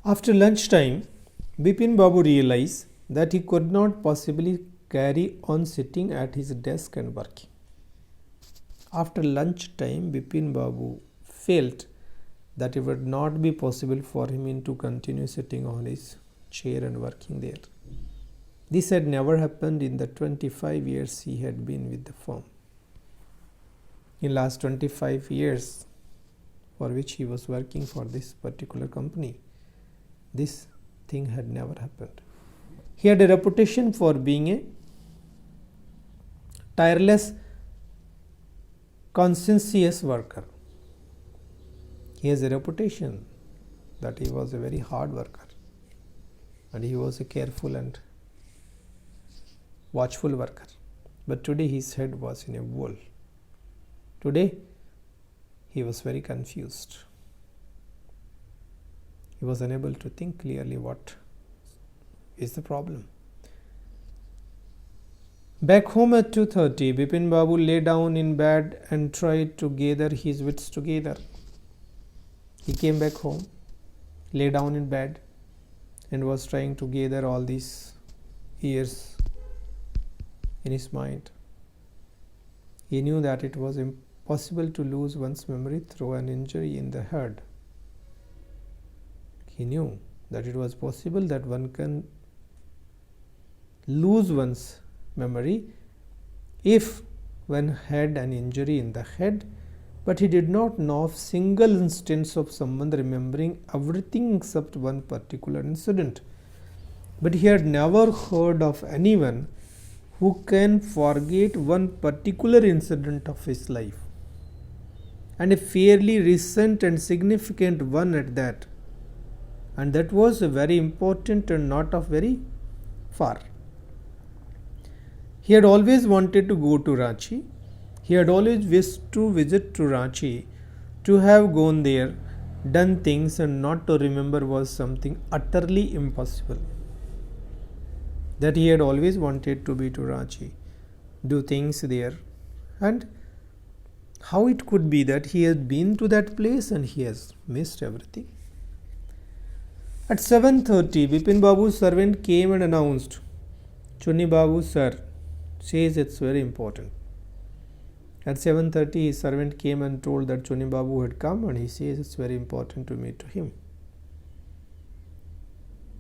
After lunchtime, Bipin Babu realized that he could not possibly carry on sitting at his desk and working. After lunchtime, Bipin Babu felt that it would not be possible for him to continue sitting on his chair and working there. This had never happened in the 25 years he had been with the firm. In last 25 years, for which he was working for this particular company, this thing had never happened. He had a reputation for being a tireless, conscientious worker. He has a reputation that he was a very hard worker and he was a careful and watchful worker. But today his head was in a whirl. Today he was very confused. He was unable to think clearly what is the problem. Back home at 2:30, Bipin Babu lay down in bed and tried to gather his wits together. He came back home, lay down in bed and was trying to gather all these years in his mind. He knew that it was impossible to lose one's memory through an injury in the head. He knew that it was possible that one can lose one's memory if one had an injury in the head, but he did not know of single instance of someone remembering everything except one particular incident. But he had never heard of anyone who can forget one particular incident of his life, and a fairly recent and significant one at that. And that was very important and not of very far. He had always wanted to go to Ranchi. He had always wished to visit to Ranchi. To have gone there, done things and not to remember was something utterly impossible. That he had always wanted to be to Ranchi, do things there, and how it could be that he had been to that place and he has missed everything. At 7:30, Bipin Babu's servant came and announced, "Chunni Babu, sir, says it's very important." At 7:30, his servant came and told that Chunni Babu had come and he says it's very important to meet him.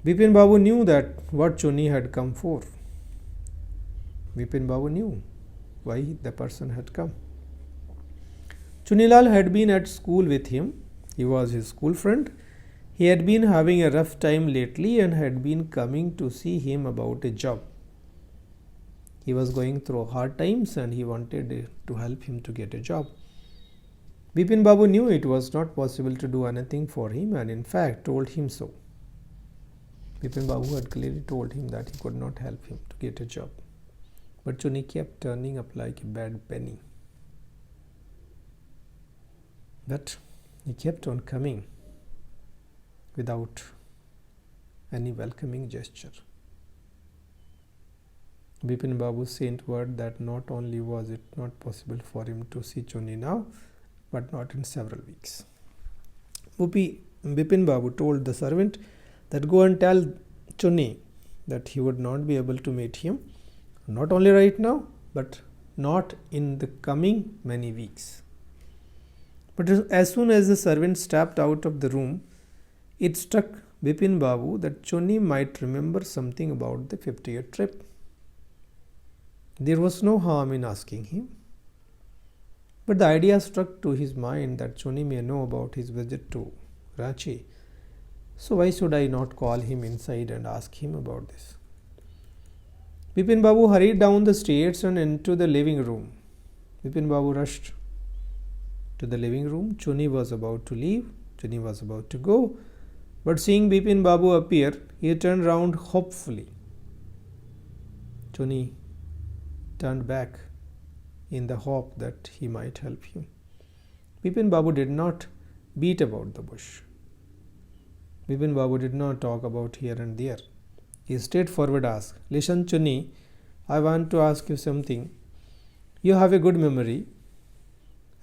Bipin Babu knew that what Chunni had come for. Bipin Babu knew why the person had come. Chunilal had been at school with him. He was his school friend. He had been having a rough time lately and had been coming to see him about a job. He was going through hard times and he wanted to help him to get a job. Bipin Babu knew it was not possible to do anything for him and in fact told him so. Bipin Babu had clearly told him that he could not help him to get a job. But Chunni kept turning up like a bad penny. But he kept on coming without any welcoming gesture. Bipin Babu sent word that not only was it not possible for him to see Chunni now, but not in several weeks. Bipin Babu told the servant that go and tell Chunni that he would not be able to meet him, not only right now, but not in the coming many weeks. But as soon as the servant stepped out of the room, it struck Bipin Babu that Chunni might remember something about the 50-year trip. There was no harm in asking him. But the idea struck to his mind that Chunni may know about his visit to Ranchi. So why should I not call him inside and ask him about this? Bipin Babu hurried down the stairs and into the living room. Bipin Babu rushed to the living room. Chunni was about to leave. Chunni was about to go. But seeing Bipin Babu appear, he turned round hopefully. Chunni turned back in the hope that he might help him. Bipin Babu did not beat about the bush. Bipin Babu did not talk about here and there. He straightforward asked, "Listen, Chunni, I want to ask you something. You have a good memory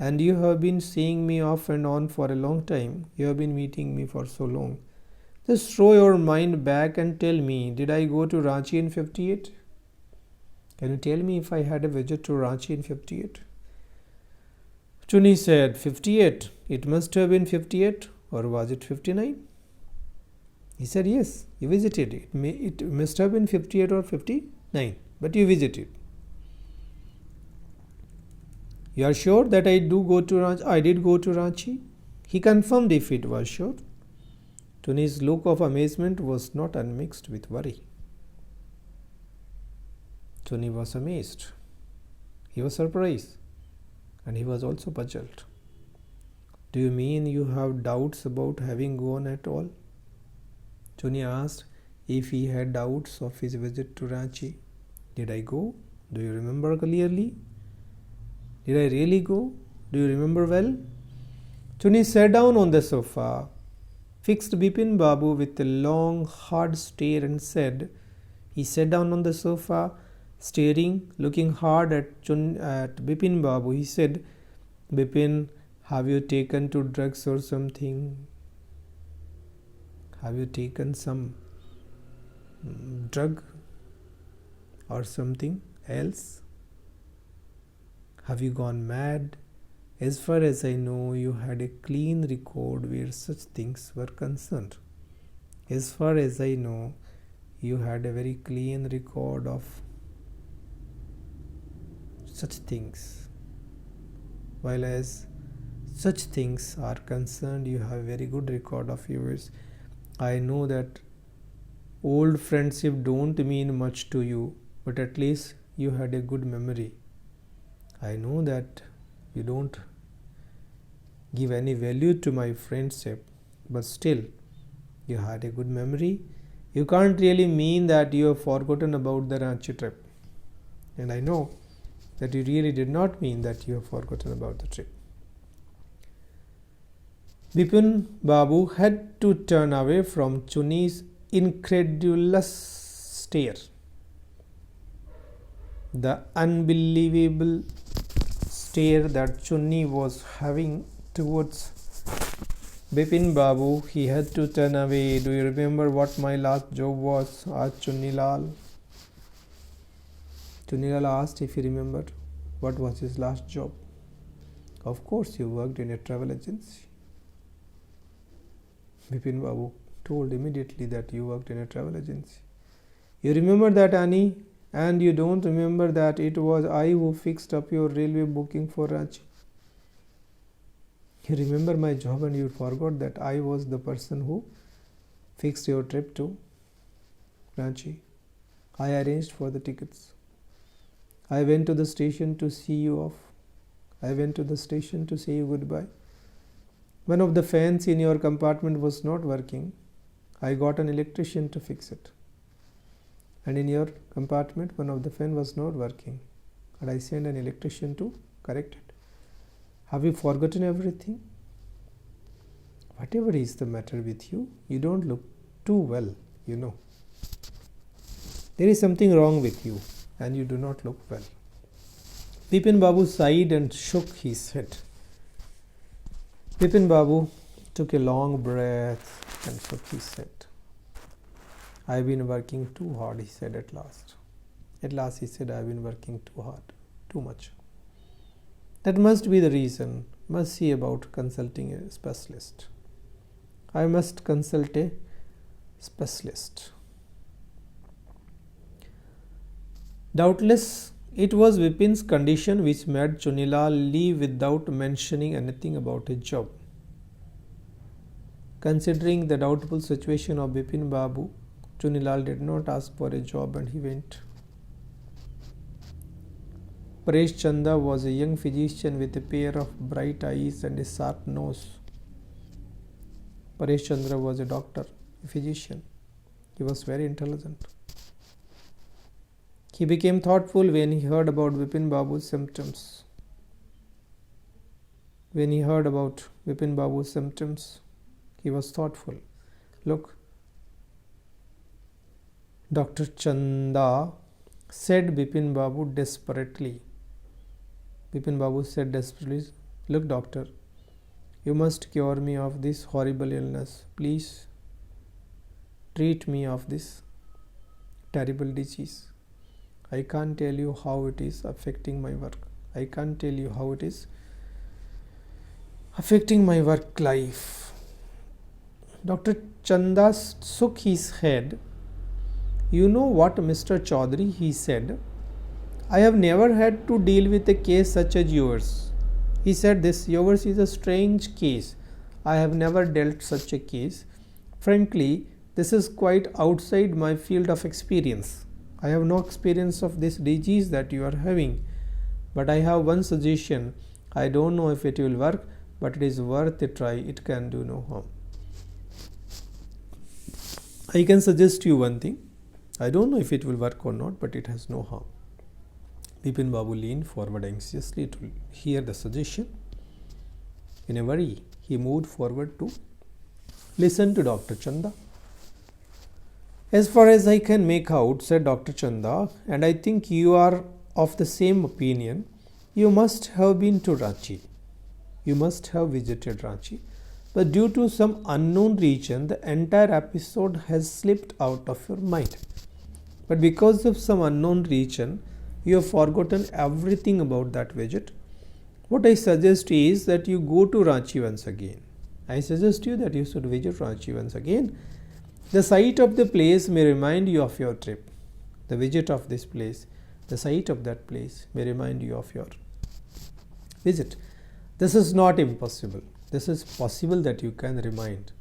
and you have been seeing me off and on for a long time. You have been meeting me for so long. Just throw your mind back and tell me, did I go to Ranchi in 58? Can you tell me if I had a visit to Ranchi in 58? Chuni said, 58. It must have been 58, or was it 59? He said, yes, you visited. It must have been 58 or 59, but you visited. You are sure that I did go to Ranchi? He confirmed if it was sure. Chuni's look of amazement was not unmixed with worry. Chuni was amazed. He was surprised. And he was also puzzled. Do you mean you have doubts about having gone at all? Chuni asked if he had doubts of his visit to Ranchi. Did I go? Do you remember clearly? Did I really go? Do you remember well? Chuni sat down on the sofa, fixed Bipin Babu with a long, hard stare and said, he sat down on the sofa, staring, looking hard at Bipin Babu. He said, Bipin, have you taken to drugs or something? Have you taken some drug or something else? Have you gone mad? As far as I know, you had a clean record where such things were concerned. As far as I know, you had a very clean record of such things. While as such things are concerned, you have a very good record of yours. I know that old friendship don't mean much to you, but at least you had a good memory. I know that you don't give any value to my friendship, but still you had a good memory. You can't really mean that you have forgotten about the Ranchi trip. And I know that you really did not mean that you have forgotten about the trip. Bipin Babu had to turn away from Chuni's incredulous stare. The unbelievable stare that Chuni was having towards Bipin Babu, he had to turn away. Do you remember what my last job was? asked Chuni Lal. Chuni Lal asked if he remembered what was his last job. Of course, you worked in a travel agency. Bipin Babu told immediately that you worked in a travel agency. You remember that, Annie? And you don't remember that it was I who fixed up your railway booking for Ranchi. You remember my job and you forgot that I was the person who fixed your trip to Ranchi. I arranged for the tickets. I went to the station to see you off. I went to the station to say you goodbye. One of the fans in your compartment was not working. I got an electrician to fix it. And in your compartment, one of the fan was not working. And I sent an electrician to correct it. Have you forgotten everything? Whatever is the matter with you, you don't look too well, you know. There is something wrong with you and you do not look well. Bipin Babu sighed and shook his head. Bipin Babu took a long breath and shook his head. I've been working too hard, he said at last. At last he said, I've been working too hard, too much. That must be the reason. Must see about consulting a specialist. I must consult a specialist. Doubtless, it was Bipin's condition which made Chuni Lal leave without mentioning anything about his job. Considering the doubtful situation of Bipin Babu, Chuni Lal did not ask for a job and he went. Paresh Chanda was a young physician with a pair of bright eyes and a sharp nose. Paresh Chandra was a doctor, a physician. He was very intelligent. He became thoughtful when he heard about Bipin Babu's symptoms. When he heard about Bipin Babu's symptoms, he was thoughtful. Look, Dr. Chanda, said Bipin Babu desperately. Bipin Babu said desperately, look, doctor, you must cure me of this horrible illness, please. treat me of this terrible disease. I can't tell you how it is affecting my work. I can't tell you how it is affecting my work life. Dr. Chanda shook his head. You know what, Mr. Chaudhary, he said, I have never had to deal with a case such as yours. He said, yours is a strange case. I have never dealt such a case. Frankly, this is quite outside my field of experience. I have no experience of this disease that you are having. But I have one suggestion. I don't know if it will work, but it is worth a try. It can do no harm. I can suggest you one thing. I don't know if it will work or not, but it has no harm. Bipin Babu leaned forward anxiously to hear the suggestion. In a worry, he moved forward to listen to Dr. Chanda. As far as I can make out, said Dr. Chanda, and I think you are of the same opinion, you must have been to Ranchi. You must have visited Ranchi. But due to some unknown reason, the entire episode has slipped out of your mind. But because of some unknown reason, you have forgotten everything about that visit. What I suggest is that you go to Ranchi once again. I suggest you that you should visit Ranchi once again. The sight of the place may remind you of your trip. The visit of this place, the sight of that place may remind you of your visit. This is not impossible. This is possible that you can remind.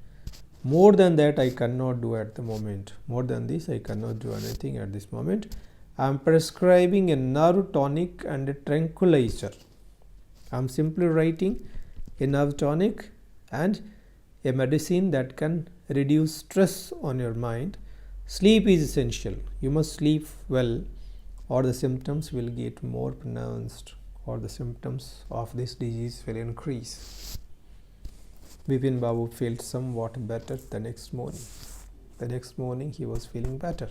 More than that, I cannot do at the moment. More than this, I cannot do anything at this moment. I am prescribing a nerve tonic and a tranquilizer. I am simply writing a nerve tonic and a medicine that can reduce stress on your mind. Sleep is essential. You must sleep well, or the symptoms will get more pronounced, or the symptoms of this disease will increase. Bipin Babu felt somewhat better the next morning. The next morning he was feeling better.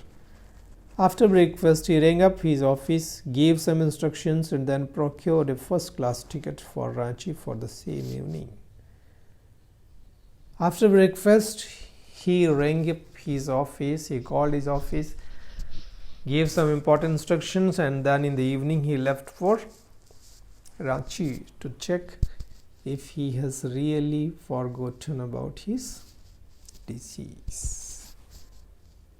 After breakfast, he rang up his office, gave some instructions, and then procured a first-class ticket for Ranchi for the same evening. After breakfast, he rang up his office, he called his office, gave some important instructions, and then in the evening he left for Ranchi to check if he has really forgotten about his disease.